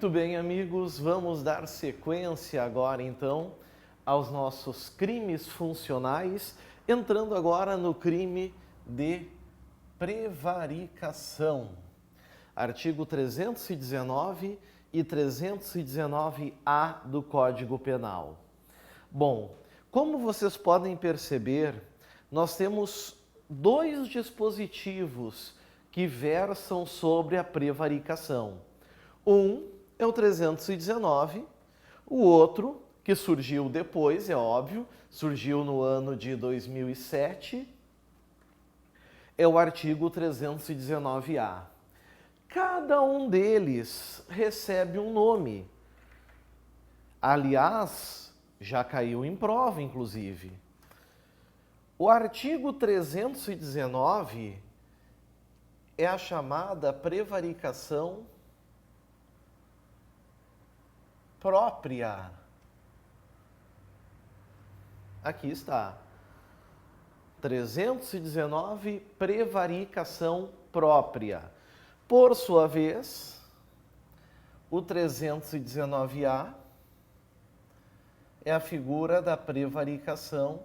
Muito bem, amigos, vamos dar sequência agora então aos nossos crimes funcionais, entrando agora no crime de prevaricação. Artigo 319 e 319-A do Código Penal. Bom, como vocês podem perceber, nós temos dois dispositivos que versam sobre a prevaricação. Um é o 319, o outro, que surgiu depois, é óbvio, surgiu no ano de 2007, é o artigo 319-A. Cada um deles recebe um nome. Aliás, já caiu em prova, inclusive. O artigo 319 é a chamada prevaricação própria. Aqui está. 319, prevaricação própria. Por sua vez, o 319-A é a figura da prevaricação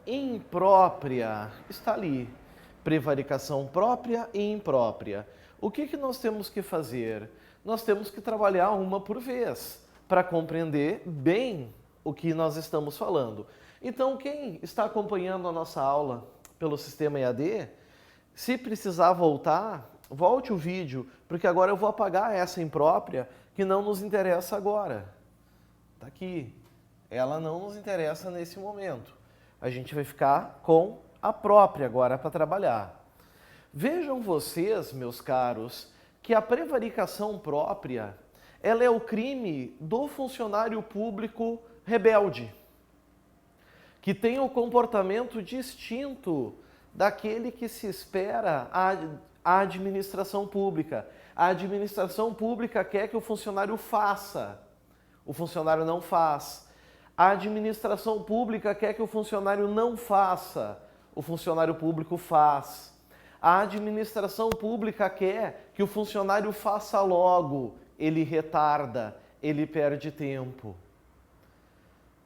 imprópria. Está ali. Prevaricação própria e imprópria. O que nós temos que fazer? Nós temos que trabalhar uma por vez para compreender bem o que nós estamos falando. Então, quem está acompanhando a nossa aula pelo sistema EAD, se precisar voltar, volte o vídeo, porque agora eu vou apagar essa imprópria que não nos interessa agora. Está aqui. Ela não nos interessa nesse momento. A gente vai ficar com a própria agora para trabalhar. Vejam vocês, meus caros, que a prevaricação própria, ela é o crime do funcionário público rebelde, que tem o comportamento distinto daquele que se espera à administração pública. A administração pública quer que o funcionário faça, o funcionário não faz. A administração pública quer que o funcionário não faça, o funcionário público faz. A administração pública quer que o funcionário faça logo, ele retarda, ele perde tempo.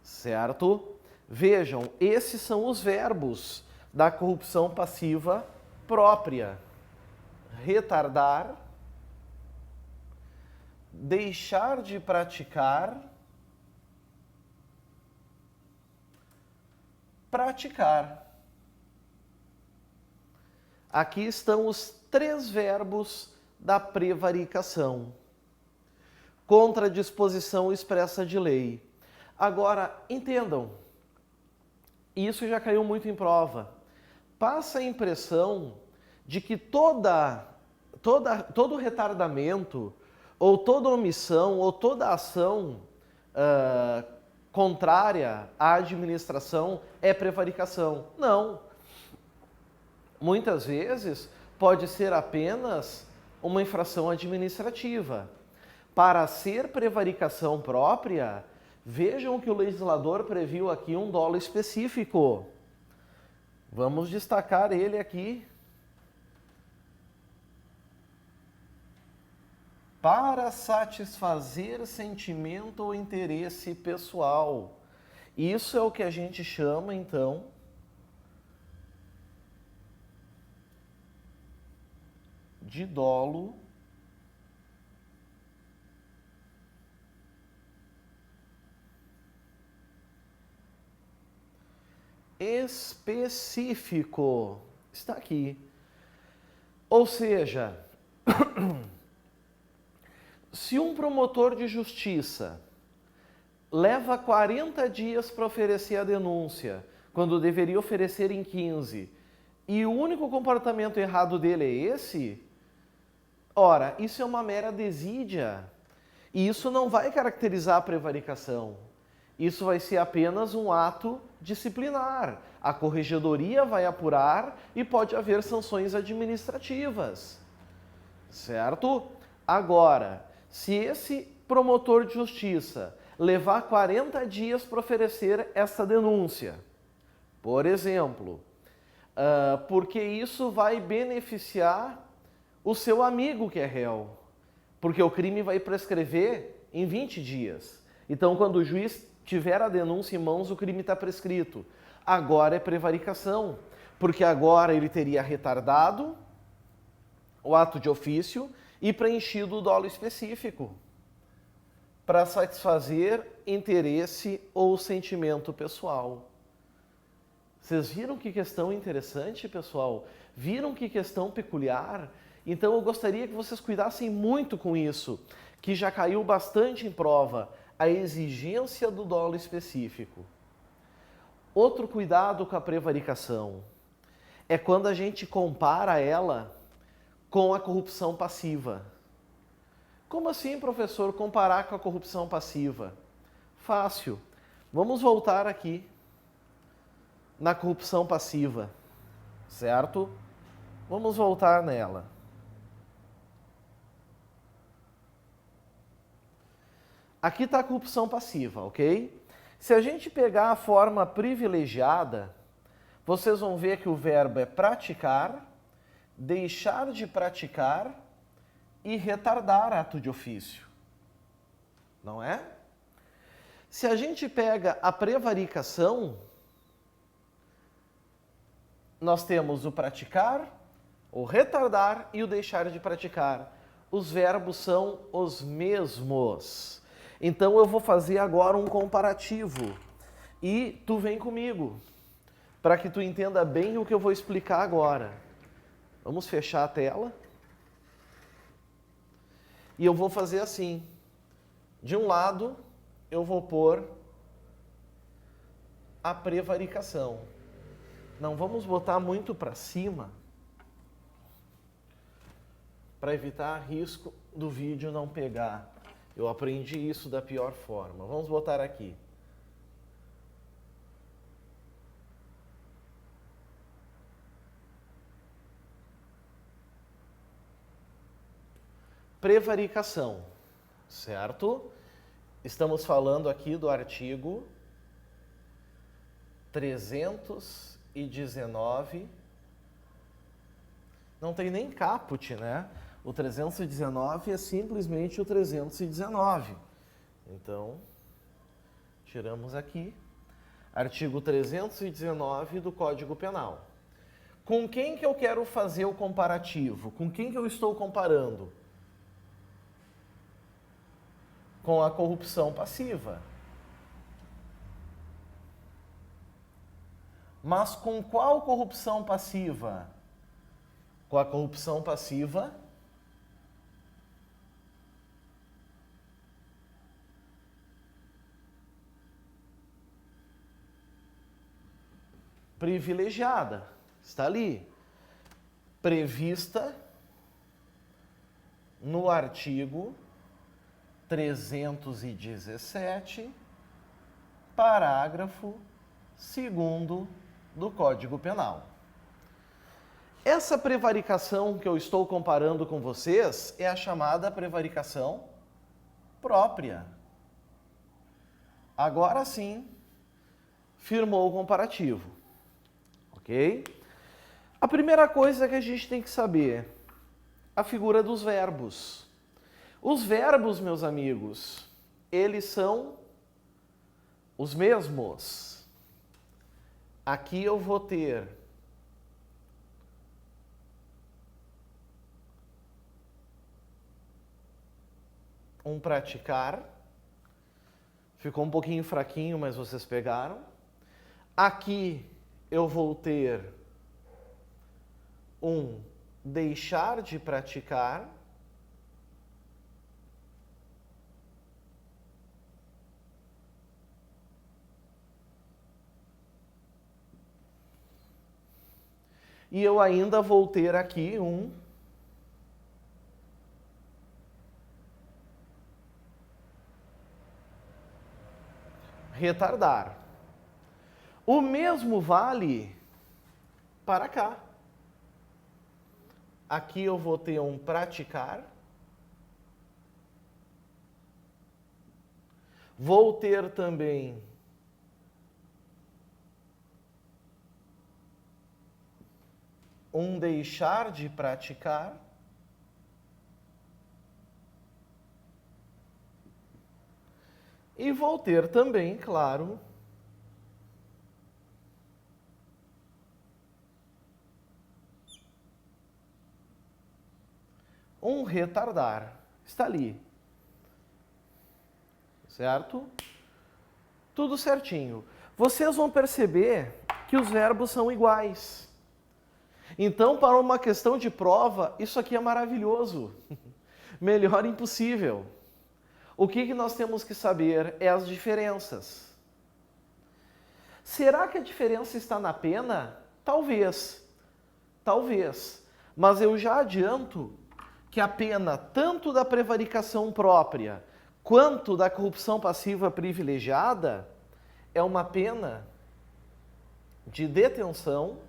Certo? Vejam, esses são os verbos da corrupção passiva própria. Retardar, deixar de praticar, praticar. Aqui estão os três verbos da prevaricação, contra a disposição expressa de lei. Agora, entendam, isso já caiu muito em prova. Passa a impressão de que todo retardamento, ou toda omissão, ou toda ação contrária à administração é prevaricação. Não. Muitas vezes pode ser apenas uma infração administrativa. Para ser prevaricação própria, vejam que o legislador previu aqui um dolo específico. Vamos destacar ele aqui. Para satisfazer sentimento ou interesse pessoal. Isso é o que a gente chama, então, de dolo específico. Está aqui. Ou seja, se um promotor de justiça leva 40 dias para oferecer a denúncia, quando deveria oferecer em 15, e o único comportamento errado dele é esse, ora, isso é uma mera desídia. E isso não vai caracterizar a prevaricação. Isso vai ser apenas um ato disciplinar. A corregedoria vai apurar e pode haver sanções administrativas. Certo? Agora, se esse promotor de justiça levar 40 dias para oferecer essa denúncia, por exemplo, porque isso vai beneficiar o seu amigo que é réu, porque o crime vai prescrever em 20 dias. Então, quando o juiz tiver a denúncia em mãos, o crime está prescrito. Agora é prevaricação, porque agora ele teria retardado o ato de ofício e preenchido o dolo específico para satisfazer interesse ou sentimento pessoal. Vocês viram que questão interessante, pessoal? Viram que questão peculiar? Então eu gostaria que vocês cuidassem muito com isso, que já caiu bastante em prova, a exigência do dolo específico. Outro cuidado com a prevaricação é quando a gente compara ela com a corrupção passiva. Como assim, professor, comparar com a corrupção passiva? Fácil. Vamos voltar aqui na corrupção passiva, certo? Vamos voltar nela. Aqui está a corrupção passiva, ok? Se a gente pegar a forma privilegiada, vocês vão ver que o verbo é praticar, deixar de praticar e retardar ato de ofício. Não é? Se a gente pega a prevaricação, nós temos o praticar, o retardar e o deixar de praticar. Os verbos são os mesmos. Então eu vou fazer agora um comparativo. E tu vem comigo, para que tu entenda bem o que eu vou explicar agora. Vamos fechar a tela. E eu vou fazer assim. De um lado, eu vou pôr a prevaricação. Não vamos botar muito para cima, para evitar risco do vídeo não pegar. Eu aprendi isso da pior forma. Vamos botar aqui. Prevaricação, certo? Estamos falando aqui do artigo 319. Não tem nem caput, né? O 319 é simplesmente o 319. Então, tiramos aqui. Artigo 319 do Código Penal. Com quem que eu quero fazer o comparativo? Com quem que eu estou comparando? Com a corrupção passiva. Mas com qual corrupção passiva? Com a corrupção passiva privilegiada. Está ali. Prevista no artigo 317, parágrafo 2º do Código Penal. Essa prevaricação que eu estou comparando com vocês é a chamada prevaricação própria. Agora sim, firmou o comparativo. Ok? A primeira coisa que a gente tem que saber, a figura dos verbos. Os verbos, meus amigos, eles são os mesmos. Aqui eu vou ter um praticar. Ficou um pouquinho fraquinho, mas vocês pegaram. Aqui eu vou ter um deixar de praticar. E eu ainda vou ter aqui um retardar. O mesmo vale para cá. Aqui eu vou ter um praticar. Vou ter também um deixar de praticar, e vou ter também, claro, um retardar. Está ali. Certo? Tudo certinho. Vocês vão perceber que os verbos são iguais. Então, para uma questão de prova, isso aqui é maravilhoso. Melhor impossível. O que nós temos que saber é as diferenças. Será que a diferença está na pena? Talvez. Talvez. Mas eu já adianto que a pena, tanto da prevaricação própria quanto da corrupção passiva privilegiada, é uma pena de detenção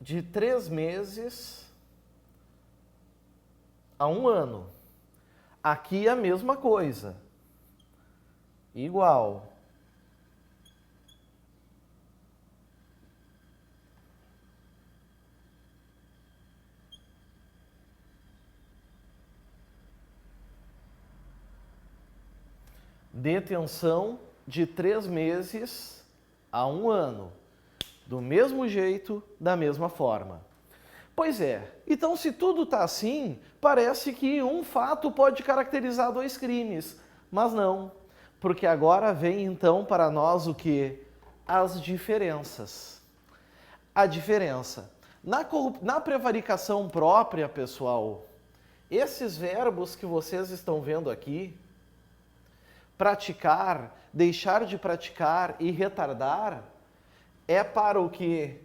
de 3 meses a 1 ano. Aqui é a mesma coisa. Igual. Detenção de 3 meses a 1 ano. Do mesmo jeito, da mesma forma. Pois é, então se tudo está assim, parece que um fato pode caracterizar 2 crimes. Mas não, porque agora vem então para nós o que? As diferenças. A diferença. Na prevaricação própria, pessoal, esses verbos que vocês estão vendo aqui, praticar, deixar de praticar e retardar, é para o que?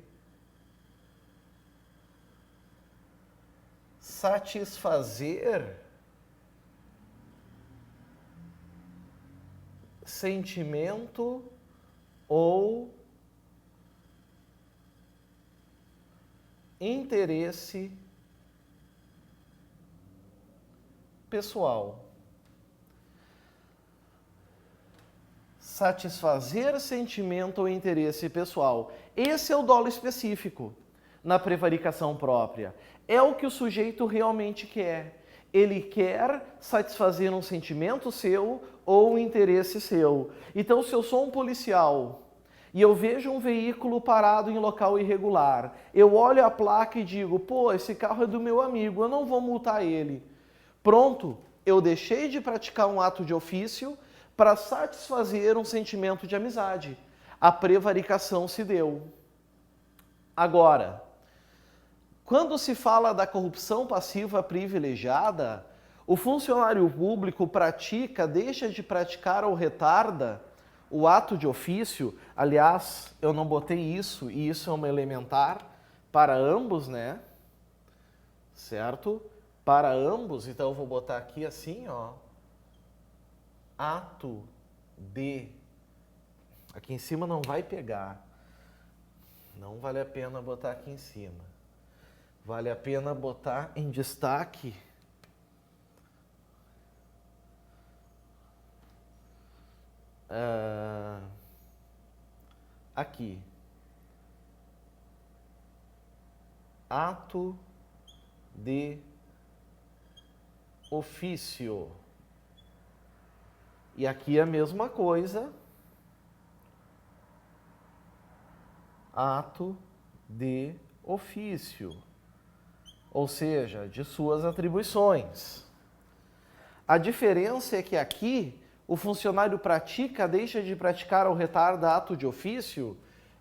Satisfazer sentimento ou interesse pessoal. Satisfazer sentimento ou interesse pessoal. Esse é o dolo específico na prevaricação própria. É o que o sujeito realmente quer. Ele quer satisfazer um sentimento seu ou um interesse seu. Então, se eu sou um policial e eu vejo um veículo parado em local irregular, eu olho a placa e digo, pô, esse carro é do meu amigo, eu não vou multar ele. Pronto, eu deixei de praticar um ato de ofício para satisfazer um sentimento de amizade. A prevaricação se deu. Agora, quando se fala da corrupção passiva privilegiada, o funcionário público pratica, deixa de praticar ou retarda o ato de ofício. Aliás, eu não botei isso, e isso é uma elementar para ambos, né? Certo? Para ambos, então eu vou botar aqui assim, ó. Ato de... Aqui em cima não vai pegar. Não vale a pena botar aqui em cima. Vale a pena botar em destaque. Aqui. Ato de ofício. E aqui é a mesma coisa. Ato de ofício. Ou seja, de suas atribuições. A diferença é que aqui o funcionário pratica, deixa de praticar ou retarda ato de ofício.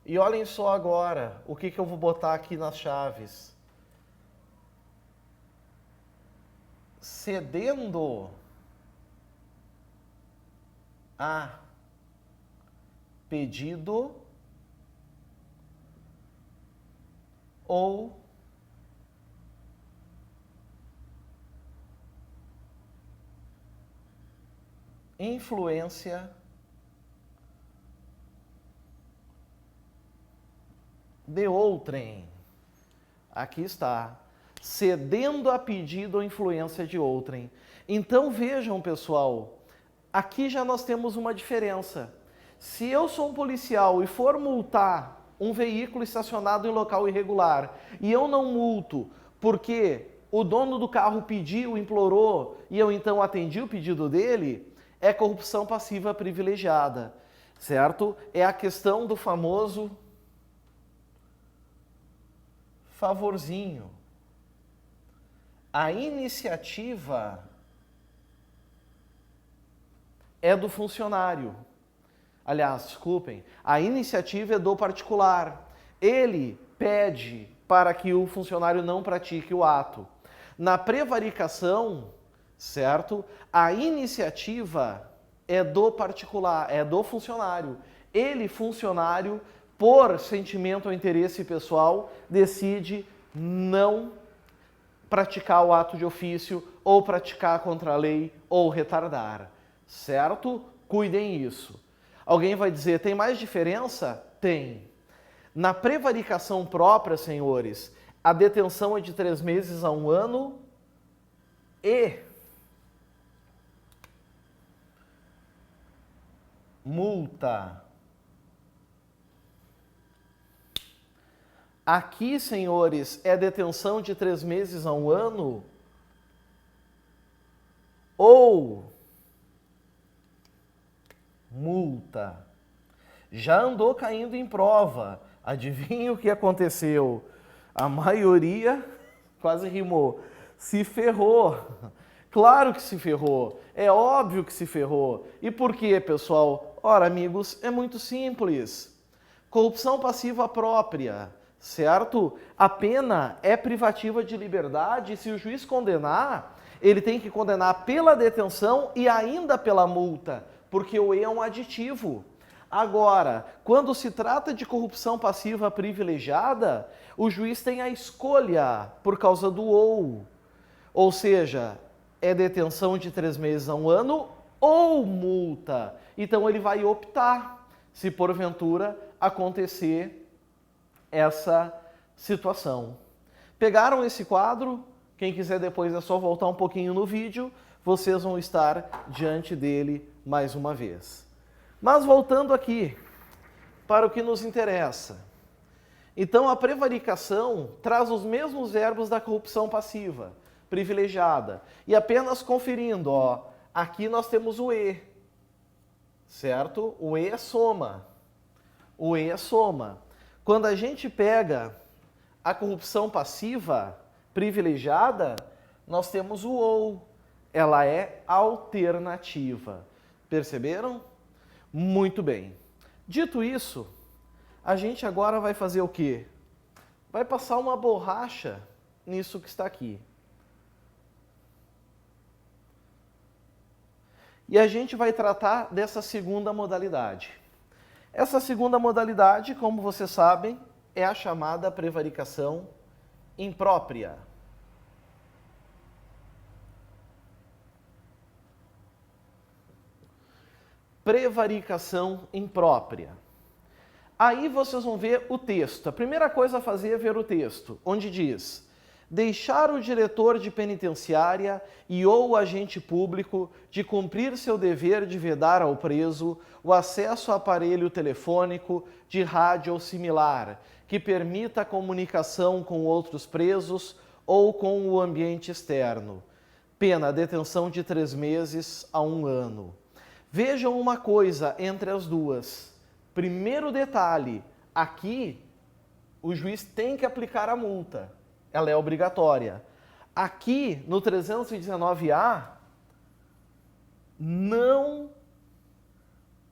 E olhem só agora o que eu vou botar aqui nas chaves. Cedendo a pedido ou influência de outrem. Aqui está. Cedendo a pedido ou influência de outrem. Então vejam, pessoal, aqui já nós temos uma diferença. Se eu sou um policial e for multar um veículo estacionado em local irregular e eu não multo porque o dono do carro pediu, implorou e eu então atendi o pedido dele, é corrupção passiva privilegiada, certo? É a questão do famoso favorzinho. A iniciativa é do funcionário. Aliás, desculpem, a iniciativa é do particular. Ele pede para que o funcionário não pratique o ato. Na prevaricação, certo? A iniciativa é do particular, é do funcionário. Ele, funcionário, por sentimento ou interesse pessoal, decide não praticar o ato de ofício, ou praticar contra a lei, ou retardar. Certo? Cuidem isso. Alguém vai dizer, tem mais diferença? Tem. Na prevaricação própria, senhores, a detenção é de 3 meses a 1 ano e multa. Aqui, senhores, é detenção de 3 meses a 1 ano ou multa. Já andou caindo em prova. Adivinha o que aconteceu? A maioria, quase rimou, se ferrou. Claro que se ferrou. É óbvio que se ferrou. E por quê, pessoal? Ora, amigos, é muito simples. Corrupção passiva própria, certo? A pena é privativa de liberdade e se o juiz condenar, ele tem que condenar pela detenção e ainda pela multa, porque o E é um aditivo. Agora, quando se trata de corrupção passiva privilegiada, o juiz tem a escolha por causa do ou seja, é detenção de 3 meses a 1 ano ou multa. Então ele vai optar se porventura acontecer essa situação. Pegaram esse quadro? Quem quiser depois é só voltar um pouquinho no vídeo, vocês vão estar diante dele mais uma vez. Mas voltando aqui para o que nos interessa. Então a prevaricação traz os mesmos verbos da corrupção passiva, privilegiada. E apenas conferindo, ó, aqui nós temos o E, certo? O E é soma. O E é soma. Quando a gente pega a corrupção passiva privilegiada, nós temos o ou. Ela é alternativa. Perceberam? Muito bem. Dito isso, a gente agora vai fazer o quê? Vai passar uma borracha nisso que está aqui. E a gente vai tratar dessa segunda modalidade. Essa segunda modalidade, como vocês sabem, é a chamada prevaricação imprópria. Prevaricação imprópria. Aí vocês vão ver o texto. A primeira coisa a fazer é ver o texto, onde diz: deixar o diretor de penitenciária e ou o agente público de cumprir seu dever de vedar ao preso o acesso a aparelho telefônico, de rádio ou similar, que permita a comunicação com outros presos ou com o ambiente externo. Pena, detenção de 3 meses a 1 ano. Vejam uma coisa entre as duas. Primeiro detalhe, aqui o juiz tem que aplicar a multa. Ela é obrigatória. Aqui no 319A, não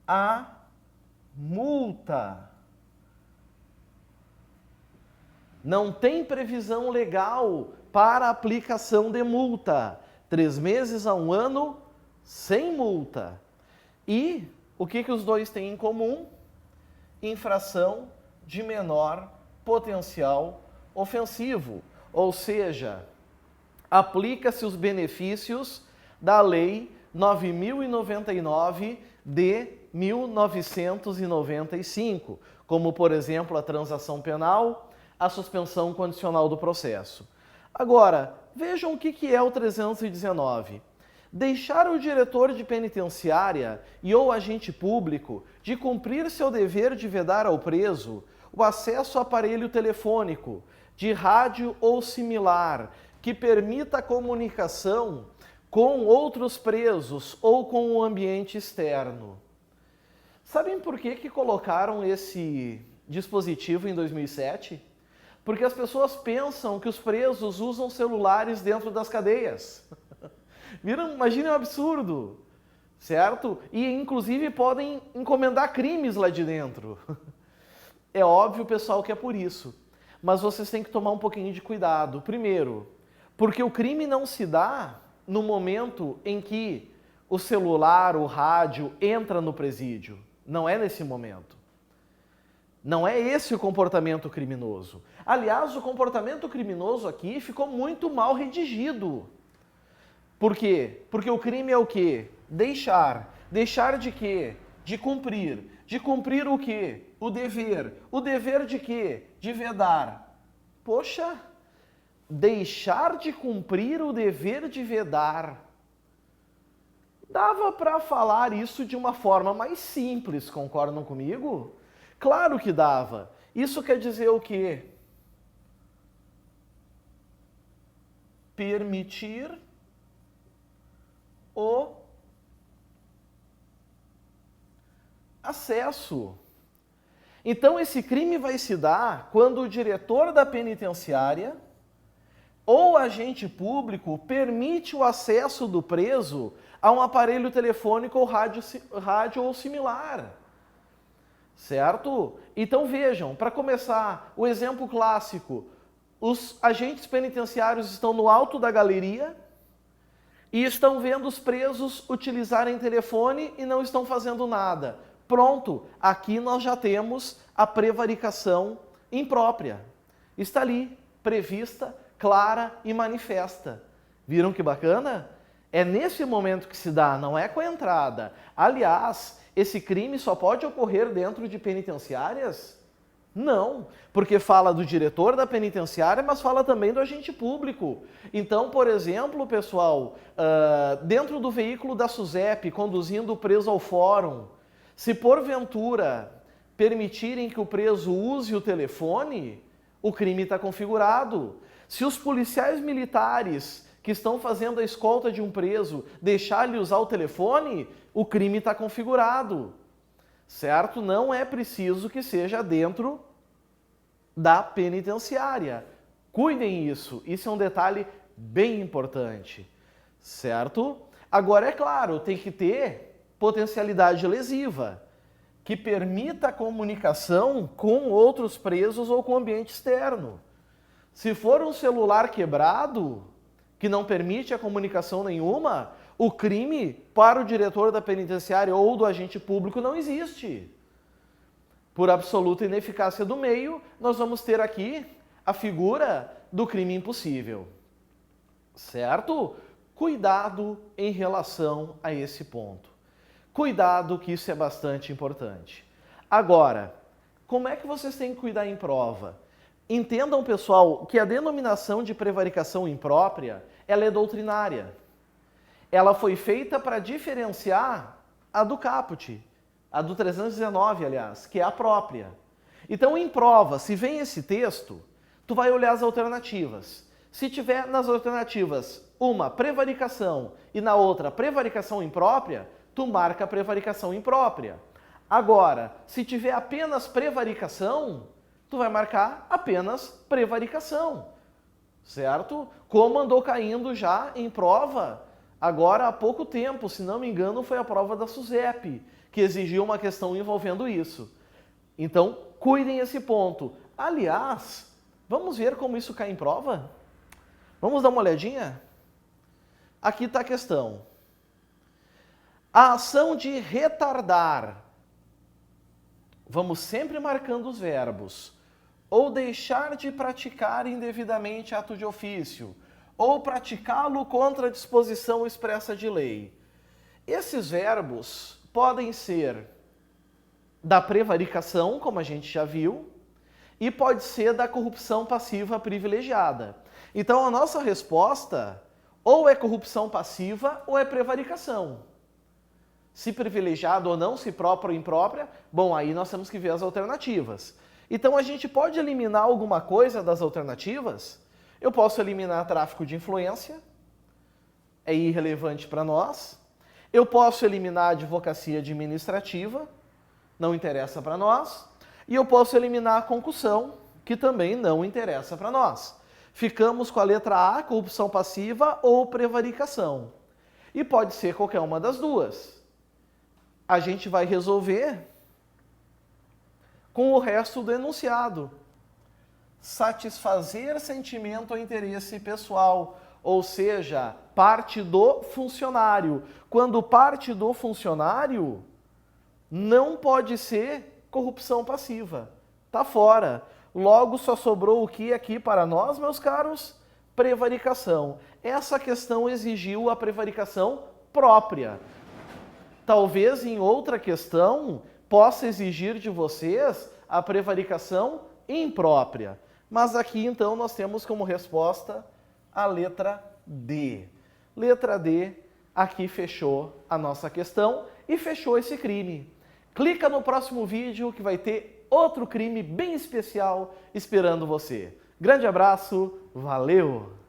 há multa. Não tem previsão legal para aplicação de multa. 3 meses a 1 ano sem multa. E o que os dois têm em comum? Infração de menor potencial ofensivo. Ou seja, aplica-se os benefícios da Lei 9.099 de 1995, como, por exemplo, a transação penal, a suspensão condicional do processo. Agora, vejam o que é o 319. Deixar o diretor de penitenciária e ou agente público de cumprir seu dever de vedar ao preso o acesso a aparelho telefônico, de rádio ou similar, que permita a comunicação com outros presos ou com o ambiente externo. Sabem por que colocaram esse dispositivo em 2007? Porque as pessoas pensam que os presos usam celulares dentro das cadeias. Viram? Imaginem um absurdo, certo? E inclusive podem encomendar crimes lá de dentro. É óbvio, pessoal, que é por isso. Mas vocês têm que tomar um pouquinho de cuidado. Primeiro, porque o crime não se dá no momento em que o celular, o rádio entra no presídio. Não é nesse momento. Não é esse o comportamento criminoso. Aliás, o comportamento criminoso aqui ficou muito mal redigido. Por quê? Porque o crime é o quê? Deixar. Deixar de quê? De cumprir. De cumprir o quê? O dever. O dever de quê? De vedar. Poxa, deixar de cumprir o dever de vedar. Dava para falar isso de uma forma mais simples, concordam comigo? Claro que dava. Isso quer dizer o quê? Permitir o acesso. Então esse crime vai se dar quando o diretor da penitenciária ou agente público permite o acesso do preso a um aparelho telefônico ou rádio ou similar. Certo? Então vejam, para começar, o exemplo clássico, os agentes penitenciários estão no alto da galeria e estão vendo os presos utilizarem telefone e não estão fazendo nada. Pronto, aqui nós já temos a prevaricação imprópria. Está ali, prevista, clara e manifesta. Viram que bacana? É nesse momento que se dá, não é com a entrada. Aliás, esse crime só pode ocorrer dentro de penitenciárias? Não, porque fala do diretor da penitenciária, mas fala também do agente público. Então, por exemplo, pessoal, dentro do veículo da SUSEP, conduzindo o preso ao fórum, se porventura permitirem que o preso use o telefone, o crime está configurado. Se os policiais militares que estão fazendo a escolta de um preso deixar-lhe usar o telefone, o crime está configurado. Certo? Não é preciso que seja dentro da penitenciária. Cuidem isso. Isso é um detalhe bem importante. Certo? Agora, é claro, tem que ter potencialidade lesiva, que permita a comunicação com outros presos ou com o ambiente externo. Se for um celular quebrado, que não permite a comunicação nenhuma, o crime para o diretor da penitenciária ou do agente público não existe. Por absoluta ineficácia do meio, nós vamos ter aqui a figura do crime impossível. Certo? Cuidado em relação a esse ponto. Cuidado que isso é bastante importante. Agora, como é que vocês têm que cuidar em prova? Entendam, pessoal, que a denominação de prevaricação imprópria, ela é doutrinária. Ela foi feita para diferenciar a do caput, a do 319, aliás, que é a própria. Então, em prova, se vem esse texto, tu vai olhar as alternativas. Se tiver nas alternativas uma prevaricação e na outra prevaricação imprópria, tu marca a prevaricação imprópria. Agora, se tiver apenas prevaricação, tu vai marcar apenas prevaricação, certo? Como andou caindo já em prova, agora há pouco tempo, se não me engano, foi a prova da SUSEP, que exigiu uma questão envolvendo isso. Então, cuidem esse ponto. Aliás, vamos ver como isso cai em prova? Vamos dar uma olhadinha? Aqui está a questão. A ação de retardar, vamos sempre marcando os verbos, ou deixar de praticar indevidamente ato de ofício, ou praticá-lo contra a disposição expressa de lei. Esses verbos podem ser da prevaricação, como a gente já viu, e pode ser da corrupção passiva privilegiada. Então, a nossa resposta, Ou é corrupção passiva ou é prevaricação. Se privilegiado ou não, se própria ou imprópria, bom, aí nós temos que ver as alternativas. Então a gente pode eliminar alguma coisa das alternativas? Eu posso eliminar tráfico de influência, é irrelevante para nós. Eu posso eliminar a advocacia administrativa, não interessa para nós. E eu posso eliminar a concussão, que também não interessa para nós. Ficamos com a letra A, corrupção passiva ou prevaricação. E pode ser qualquer uma das duas. A gente vai resolver com o resto do enunciado. Satisfazer sentimento ou interesse pessoal, ou seja, parte do funcionário. Quando parte do funcionário, não pode ser corrupção passiva. Tá fora. Logo, só sobrou o que aqui para nós, meus caros? Prevaricação. Essa questão exigiu a prevaricação própria. Talvez em outra questão possa exigir de vocês a prevaricação imprópria. Mas aqui, então, nós temos como resposta a letra D. Letra D, aqui fechou a nossa questão e fechou esse crime. Clica no próximo vídeo que vai ter outro crime bem especial esperando você. Grande abraço, valeu!